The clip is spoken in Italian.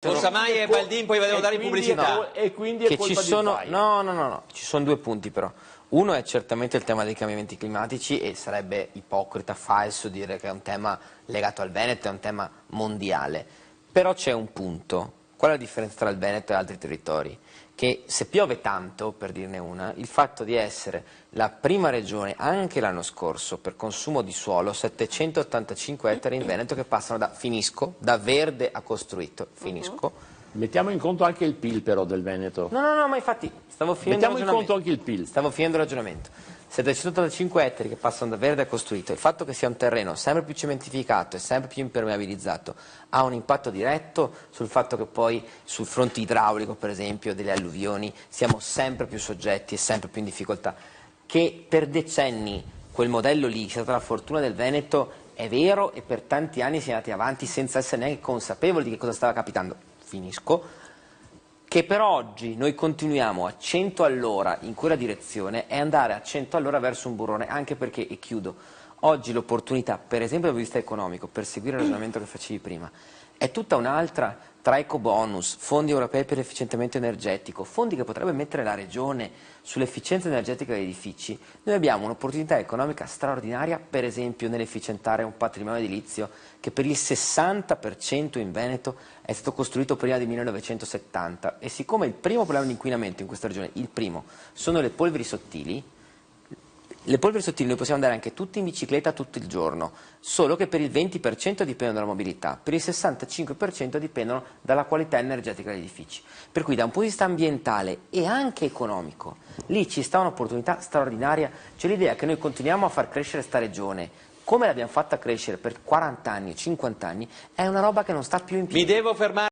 Samai e Baldin poi devono dare in pubblicità. No, e quindi è colpa di Zaia. No, ci sono due punti però. Uno è certamente il tema dei cambiamenti climatici e sarebbe ipocrita, falso dire che è un tema legato al Veneto, è un tema mondiale. Però c'è un punto. Qual è la differenza tra il Veneto e altri territori? Che se piove tanto, per dirne una, il fatto di essere la prima regione, anche l'anno scorso, per consumo di suolo, 785 ettari in Veneto che passano da verde a costruito, Mettiamo in conto anche il PIL però del Veneto. No, ma infatti stavo finendo il ragionamento. Mettiamo in conto anche il PIL. Stavo finendo il ragionamento. 785 ettari che passano da verde a costruito, il fatto che sia un terreno sempre più cementificato e sempre più impermeabilizzato ha un impatto diretto sul fatto che poi sul fronte idraulico, per esempio, delle alluvioni, siamo sempre più soggetti e sempre più in difficoltà. Che per decenni quel modello lì, che è stata la fortuna del Veneto, è vero e per tanti anni si è andati avanti senza essere neanche consapevoli di che cosa stava capitando. Che per oggi noi continuiamo a 100 all'ora in quella direzione è andare a 100 all'ora verso un burrone, anche perché, e chiudo, oggi l'opportunità, per esempio dal punto di vista economico, per seguire il ragionamento che facevi prima, è tutta un'altra, tra ecobonus, fondi europei per l'efficientamento energetico, fondi che potrebbe mettere la regione sull'efficienza energetica degli edifici. Noi abbiamo un'opportunità economica straordinaria, per esempio nell'efficientare un patrimonio edilizio che per il 60% in Veneto è stato costruito prima del 1970 e siccome il primo problema di inquinamento in questa regione, il primo, sono le polveri sottili, noi possiamo andare anche tutti in bicicletta tutto il giorno, solo che per il 20% dipendono dalla mobilità, per il 65% dipendono dalla qualità energetica degli edifici. Per cui da un punto di vista ambientale e anche economico, lì ci sta un'opportunità straordinaria, c'è l'idea che noi continuiamo a far crescere sta regione, come l'abbiamo fatta crescere per 40 anni, 50 anni, è una roba che non sta più in piedi. Mi devo fermare.